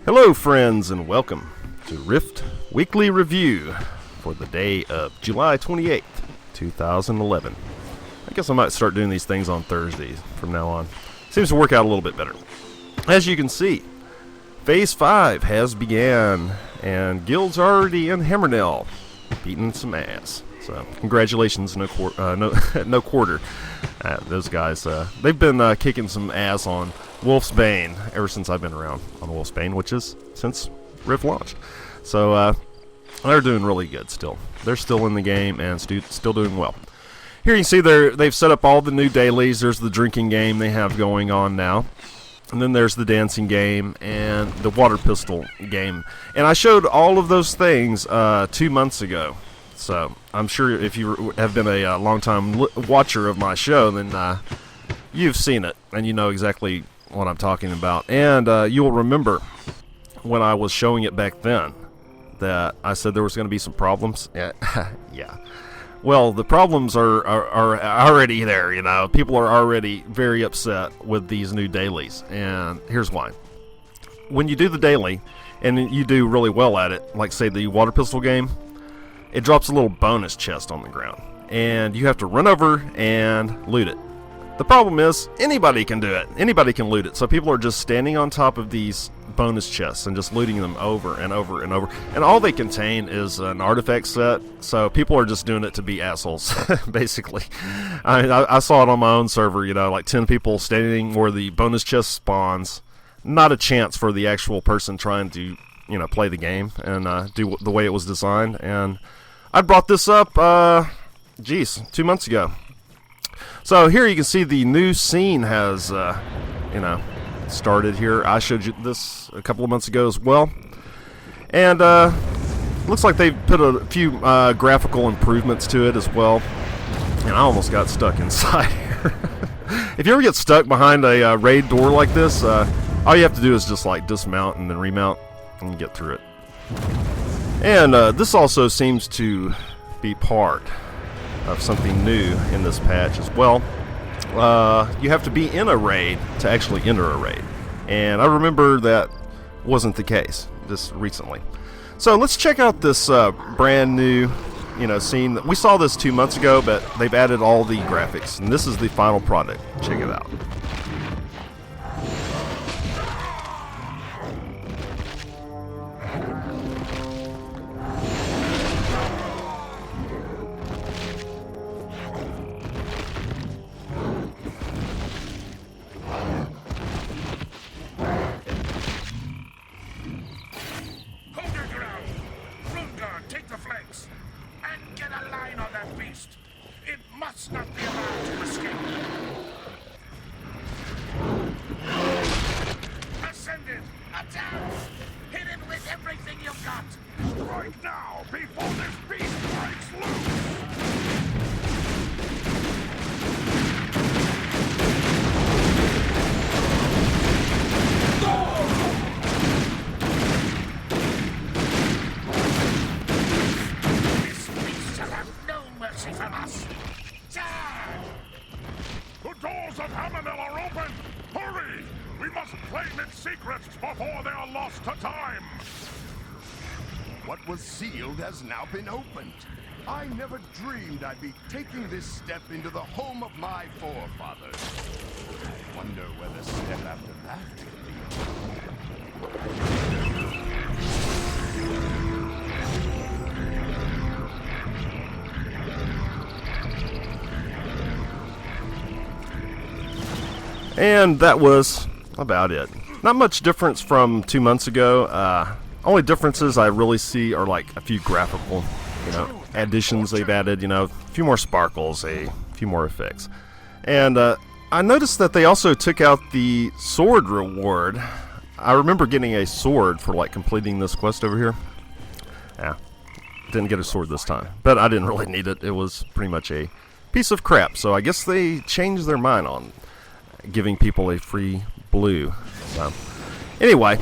Hello friends and welcome to Rift Weekly Review for the day of July 28th, 2011. I guess I might start doing these things on Thursdays from now on. Seems to work out a little bit better. As you can see, Phase 5 has began and guilds are already in Hammernell beating some ass. So congratulations, no quarter. Those guys, they've been kicking some ass on Wolf's Bane ever since I've been around on Wolf's Bane, which is since Rift launched. So they're doing really good still. They're still in the game and still doing well. Here you can see they've set up all the new dailies. There's the drinking game they have going on now. And then there's the dancing game and the water pistol game. And I showed all of those things 2 months ago. So I'm sure if you have been a long-time watcher of my show, then you've seen it and you know exactly what I'm talking about. And you'll remember when I was showing it back then that I said there was going to be some problems. Yeah. Well, the problems are already there, you know. People are already very upset with these new dailies. And here's why. When you do the daily and you do really well at it, like say the water pistol game, it drops a little bonus chest on the ground, and you have to run over and loot it. The problem is, anybody can do it. Anybody can loot it. So people are just standing on top of these bonus chests and just looting them over and over and over. And all they contain is an artifact set, so people are just doing it to be assholes, basically. I saw it on my own server, you know, like 10 people standing where the bonus chest spawns. Not a chance for the actual person trying to, you know, play the game and do the way it was designed. And I brought this up, 2 months ago. So here you can see the new scene has, started here. I showed you this a couple of months ago as well. And looks like they've put a few graphical improvements to it as well. And I almost got stuck inside here. If you ever get stuck behind a raid door like this, all you have to do is just like dismount and then remount and get through it. And this also seems to be part of something new in this patch as well. You have to be in a raid to actually enter a raid. And I remember that wasn't the case just recently. So let's check out this brand new, scene. We saw this 2 months ago, but they've added all the graphics. And this is the final product. Check it out. It must not be allowed to escape. Ascended! Attack! Hit it with everything you've got! Strike now, before this beast breaks loose! This beast shall have no mercy from us! The doors of Hammernell are open! Hurry! We must claim its secrets before they are lost to time! What was sealed has now been opened. I never dreamed I'd be taking this step into the home of my forefathers. I wonder where the step after that And that was about it. Not much difference from 2 months ago. Only differences I really see are like a few graphical, additions they've added. A few more sparkles, a few more effects. And I noticed that they also took out the sword reward. I remember getting a sword for like completing this quest over here. Yeah, didn't get a sword this time, but I didn't really need it. It was pretty much a piece of crap. So I guess they changed their mind on giving people a free blue. So anyway,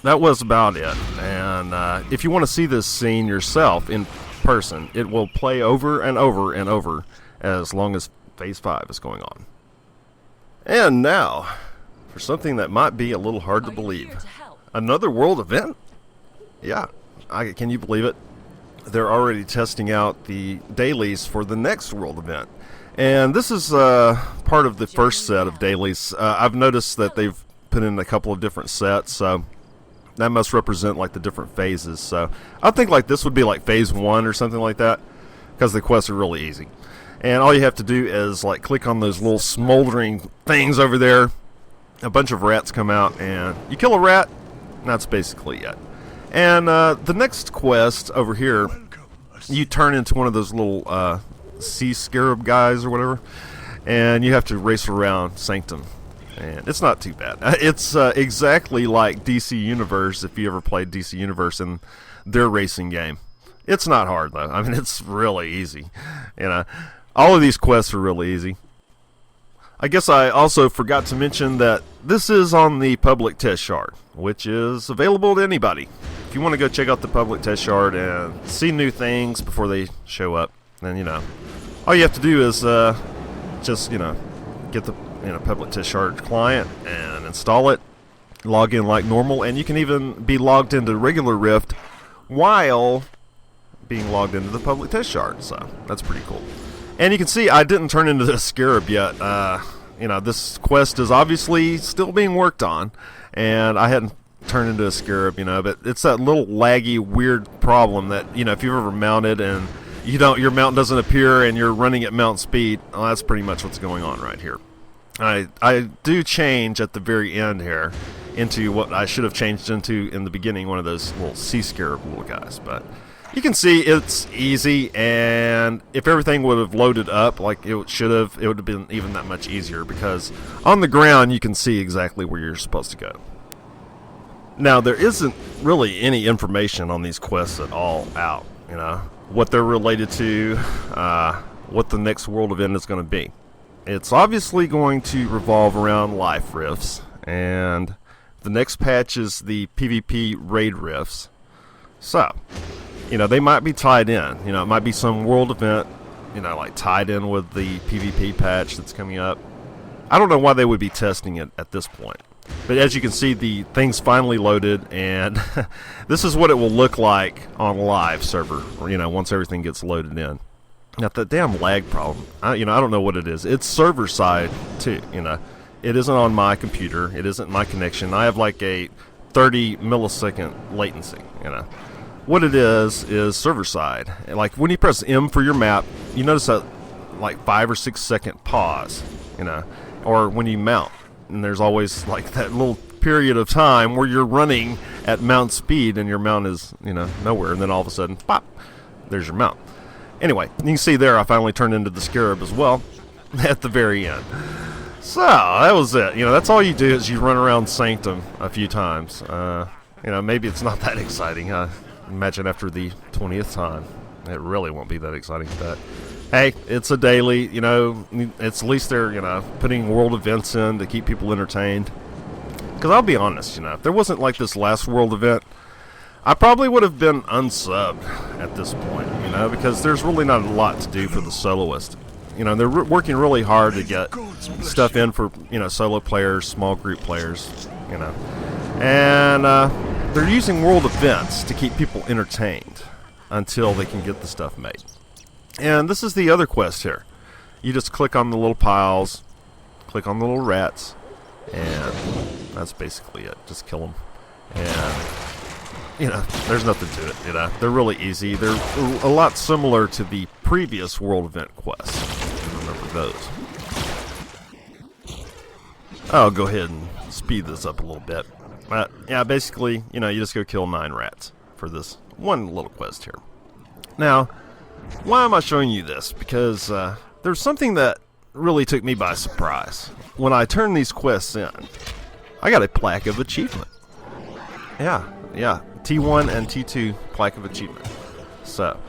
that was about it. And if you want to see this scene yourself in person, it will play over and over and over as long as Phase 5 is going on. And now, for something that might be a little hard to believe. Another world event? Yeah, can you believe it? They're already testing out the dailies for the next world event. And this is part of the first set of dailies. I've noticed that they've put in a couple of different sets, so that must represent like the different phases. So I think like this would be like phase 1 or something like that, because the quests are really easy. And all you have to do is like click on those little smoldering things over there. A bunch of rats come out, and you kill a rat, and that's basically it. And the next quest over here, you turn into one of those little sea scarab guys or whatever, and you have to race around Sanctum. And it's not too bad. It's exactly like DC Universe, if you ever played DC Universe in their racing game. It's not hard, though. I mean, it's really easy. You know, all of these quests are really easy. I guess I also forgot to mention that this is on the public test shard, which is available to anybody. If you want to go check out the public test shard and see new things before they show up, then, you know, all you have to do is just, you know, get the public test shard client and install it, log in like normal, and you can even be logged into regular Rift while being logged into the public test shard. So that's pretty cool. And you can see I didn't turn into the scarab yet. You know, this quest is obviously still being worked on, and I hadn't turned into a scarab, you know, but it's that little laggy, weird problem that, you know, if you've ever mounted and your mount doesn't appear and you're running at mount speed, well, that's pretty much what's going on right here. I do change at the very end here into what I should have changed into in the beginning, one of those little sea scarab little guys. But you can see it's easy, and if everything would have loaded up like it should have, it would have been even that much easier, because on the ground you can see exactly where you're supposed to go. Now, there isn't really any information on these quests at all out, you know, what they're related to, what the next world event is going to be. It's obviously going to revolve around life rifts, and the next patch is the PvP raid rifts. So, you know, they might be tied in. You know, it might be some world event, you know, like tied in with the PvP patch that's coming up. I don't know why they would be testing it at this point. But as you can see, the thing's finally loaded, and this is what it will look like on live server, you know, once everything gets loaded in. Now, that damn lag problem, I don't know what it is. It's server side, too, you know. It isn't on my computer. It isn't my connection. I have like a 30 millisecond latency, you know. What it is server side. Like, when you press M for your map, you notice that, like, 5 or 6 second pause, you know. Or when you mount, and there's always, like, that little period of time where you're running at mount speed and your mount is, you know, nowhere. And then all of a sudden, pop, there's your mount. Anyway, you can see there I finally turned into the scarab as well at the very end. So, that was it. You know, that's all you do is you run around Sanctum a few times. You know, maybe it's not that exciting. Imagine after the 20th time. It really won't be that exciting. But, hey, it's a daily. You know, it's at least they're, you know, putting world events in to keep people entertained. Because I'll be honest, you know, if there wasn't like this last world event, I probably would have been unsubbed at this point, you know, because there's really not a lot to do for the soloist. You know, they're working really hard to get stuff in for, you know, solo players, small group players, you know. And they're using world events to keep people entertained until they can get the stuff made. And this is the other quest here. You just click on the little piles, click on the little rats, and that's basically it. Just kill them. And, you know, there's nothing to it, you know. They're really easy. They're a lot similar to the previous world event quests. Remember those. I'll go ahead and speed this up a little bit. Yeah, basically, you know, you just go kill 9 rats for this one little quest here. Now, why am I showing you this? Because there's something that really took me by surprise. When I turned these quests in, I got a plaque of achievement. Yeah. T1 and T2 plaque of achievement. So,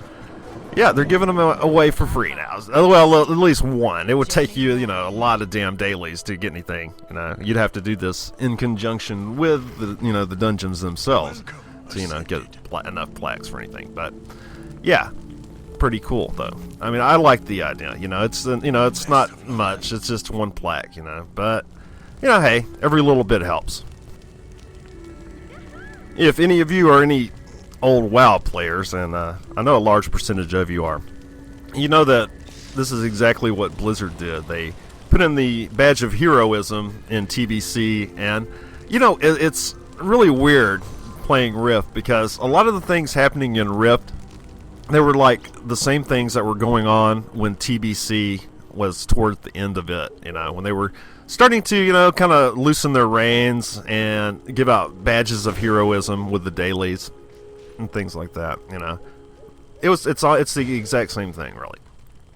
yeah, they're giving them away for free now. Well, at least one. It would take you, you know, a lot of damn dailies to get anything. You know, you'd have to do this in conjunction with the, you know, the dungeons themselves to, you know, get enough plaques for anything. But yeah, pretty cool, though. I mean, I like the idea. You know, it's not much. It's just one plaque, you know. But, you know, hey, every little bit helps. If any of you are any old WoW players, and I know a large percentage of you are, you know that this is exactly what Blizzard did. They put in the badge of heroism in TBC, and, you know, it's really weird playing Rift, because a lot of the things happening in Rift, they were like the same things that were going on when TBC was towards the end of it, you know, when they were starting to, you know, kind of loosen their reins and give out badges of heroism with the dailies and things like that, you know. It's the exact same thing, really.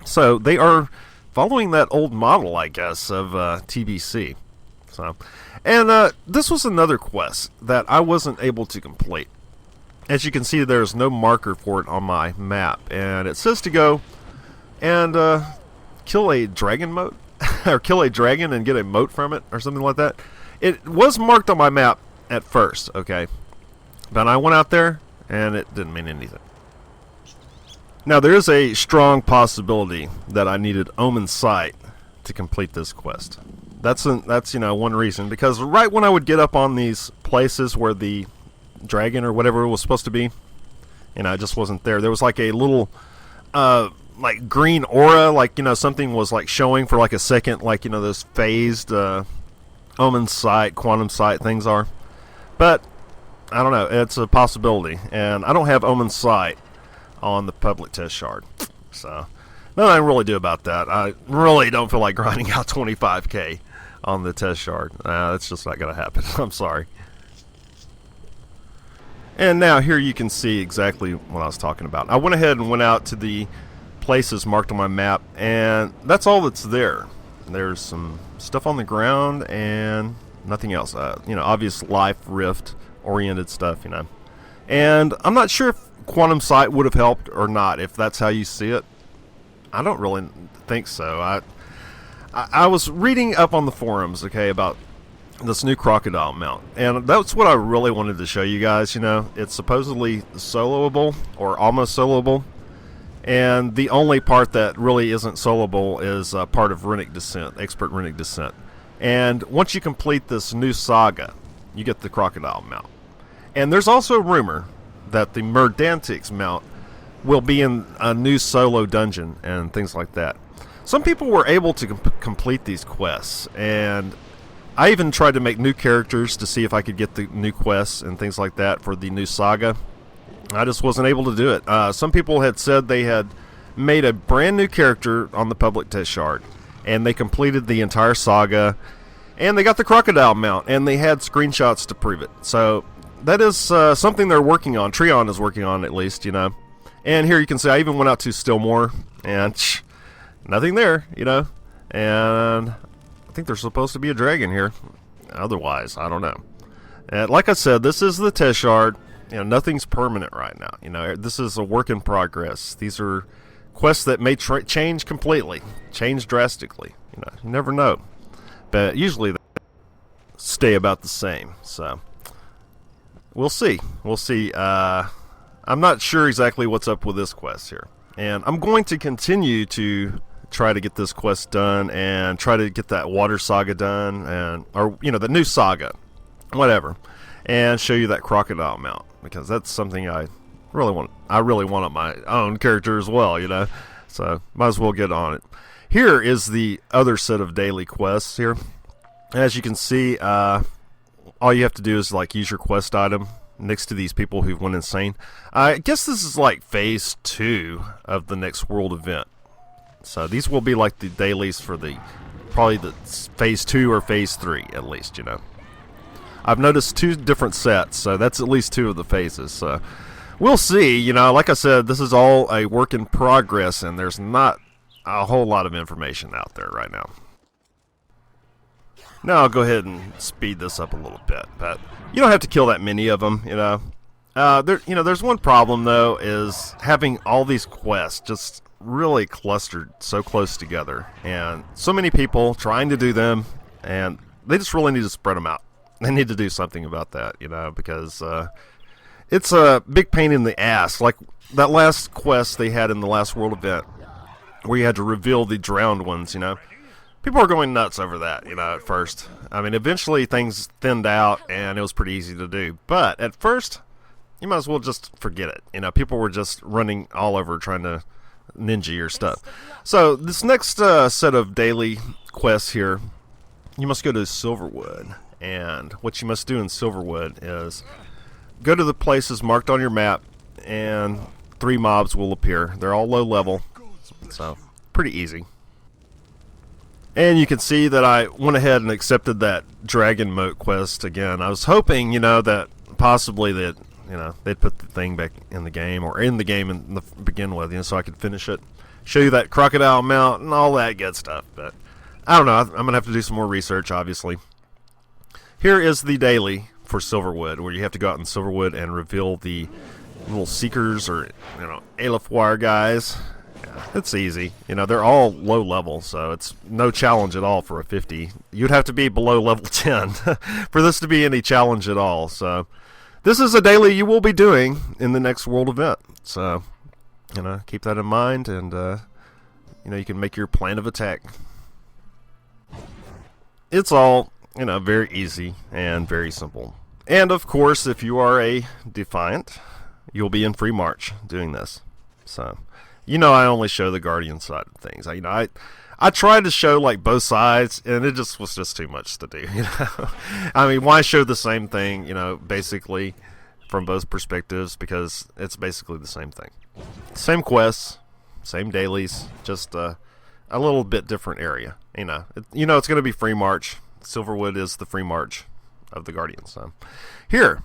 So they are following that old model, I guess, of TBC. So, and this was another quest that I wasn't able to complete. As you can see, there's no marker for it on my map, and it says to go and kill a dragon mote, or kill a dragon and get a mote from it, or something like that. It was marked on my map at first, okay, but I went out there and it didn't mean anything. Now, there is a strong possibility that I needed Omen Sight to complete this quest. That's you know, one reason, because right when I would get up on these places where the dragon or whatever it was supposed to be, you know, it just wasn't there. There was like a little like green aura, like, you know, something was like showing for like a second, like, you know, those phased Omen Sight, Quantum Sight things are. But I don't know, it's a possibility, and I don't have Omen Sight on the public test shard, so nothing I can really do about that. I really don't feel like grinding out 25k on the test shard. That's just not gonna happen. I'm sorry. And now here you can see exactly what I was talking about. I went ahead and went out to the places marked on my map, and that's all that's there. There's some stuff on the ground and nothing else. You know, obvious life Rift oriented stuff, you know. And I'm not sure if Quantum Sight would have helped or not, if that's how you see it. I don't really think so. I was reading up on the forums, okay, about this new crocodile mount, and that's what I really wanted to show you guys. You know, it's supposedly soloable or almost soloable, and the only part that really isn't soloable is part of Runic Descent, Expert Runic Descent. And once you complete this new saga, you get the crocodile mount. And there's also a rumor that the Murdantics mount will be in a new solo dungeon and things like that. Some people were able to complete these quests, and I even tried to make new characters to see if I could get the new quests and things like that for the new saga. I just wasn't able to do it. Some people had said they had made a brand new character on the public test shard, and they completed the entire saga, and they got the crocodile mount, and they had screenshots to prove it. So that is something they're working on. Treon is working on, at least, you know. And here you can see I even went out to Stillmore, and nothing there, you know. And I think there's supposed to be a dragon here. Otherwise, I don't know. And like I said, this is the test shard. You know, nothing's permanent right now. You know, this is a work in progress. These are quests that may change completely, change drastically. You know, you never know. But usually they stay about the same. So we'll see. We'll see. I'm not sure exactly what's up with this quest here. And I'm going to continue to try to get this quest done and try to get that water saga done, and or you know, the new saga, whatever, and show you that crocodile mount, because that's something I really want on my own character as well, you know. So might as well get on it. Here is the other set of daily quests here. As you can see, all you have to do is like use your quest item next to these people who went insane. I guess this is like phase 2 of the next world event. So these will be like the dailies for probably the phase 2 or phase 3 at least, you know. I've noticed 2 different sets, so that's at least 2 of the phases. So we'll see, you know. Like I said, this is all a work in progress, and there's not a whole lot of information out there right now. Now I'll go ahead and speed this up a little bit, but you don't have to kill that many of them, you know. There's one problem though, is having all these quests just really clustered so close together, and so many people trying to do them, and they just really need to spread them out. They need to do something about that, you know, because it's a big pain in the ass. Like that last quest they had in the last world event, where you had to reveal the drowned ones, you know. People were going nuts over that, you know, at first. I mean, eventually things thinned out, and it was pretty easy to do. But at first, you might as well just forget it. You know, people were just running all over trying to ninja your stuff. So this next set of daily quests here, you must go to Silverwood. And what you must do in Silverwood is go to the places marked on your map, and 3 mobs will appear. They're all low level, so pretty easy. And you can see that I went ahead and accepted that Dragon Moat quest again. I was hoping, you know, that possibly that, you know, they'd put the thing back in the game, or in the game in the begin with, you know, so I could finish it, show you that crocodile mount and all that good stuff. But I don't know. I'm gonna have to do some more research, obviously. Here is the daily for Silverwood, where you have to go out in Silverwood and reveal the little seekers, or, you know, Aleph wire guys. Yeah, it's easy. You know, they're all low level, so it's no challenge at all for a 50. You'd have to be below level 10 for this to be any challenge at all. So this is a daily you will be doing in the next world event. So, you know, keep that in mind, and, you know, you can make your plan of attack. It's all, you know, very easy and very simple. And of course, if you are a Defiant, you'll be in free March doing this. So, you know, I only show the Guardian side of things. I tried to show like both sides, and it just was just too much to do. You know, I mean, why show the same thing? You know, basically from both perspectives, because it's basically the same thing, same quests, same dailies, just a little bit different area. You know, it's going to be free March. Silverwood is the free March of the Guardians. So here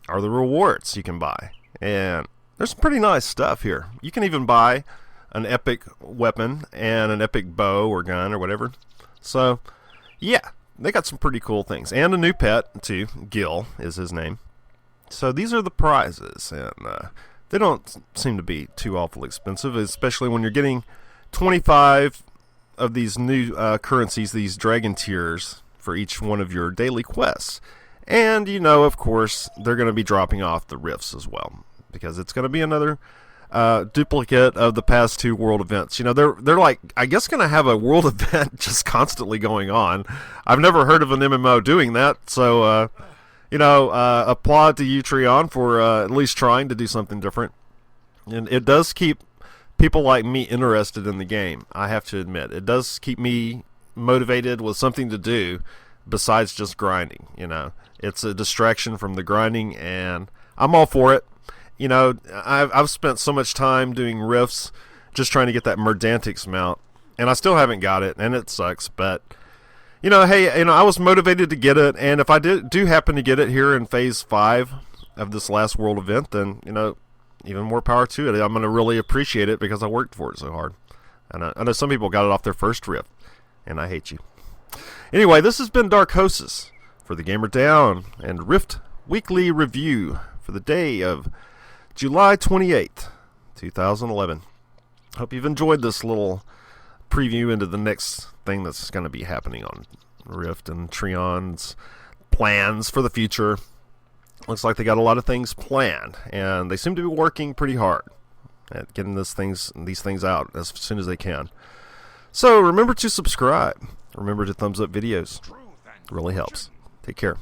are the rewards you can buy, and there's some pretty nice stuff here. You can even buy an epic weapon and an epic bow or gun or whatever. So yeah, they got some pretty cool things, and a new pet too. Gil is his name. So these are the prizes, and they don't seem to be too awful expensive, especially when you're getting 25 of these new currencies, these dragon tiers, for each one of your daily quests. And, you know, of course, they're going to be dropping off the rifts as well, because it's going to be another duplicate of the past 2 world events. You know, they're like, I guess, going to have a world event just constantly going on. I've never heard of an MMO doing that, so, you know, applaud to you, Treon, for at least trying to do something different. And it does keep people like me interested in the game, I have to admit. It does keep me motivated with something to do besides just grinding. You know, it's a distraction from the grinding, and I'm all for it. You know, I've spent so much time doing rifts just trying to get that Merdantix mount, and I still haven't got it, and it sucks. But, you know, hey, you know, I was motivated to get it, and if I do happen to get it here in Phase 5 of this last world event, then, you know, even more power to it. I'm going to really appreciate it because I worked for it so hard. And I know some people got it off their first rift, and I hate you. Anyway, this has been Darkosis for the Gamer Down and Rift Weekly Review for the day of July 28th, 2011. Hope you've enjoyed this little preview into the next thing that's going to be happening on Rift and Treon's plans for the future. Looks like they got a lot of things planned, and they seem to be working pretty hard at getting these things out as soon as they can. So remember to subscribe. Remember to thumbs up videos. It really helps. Take care.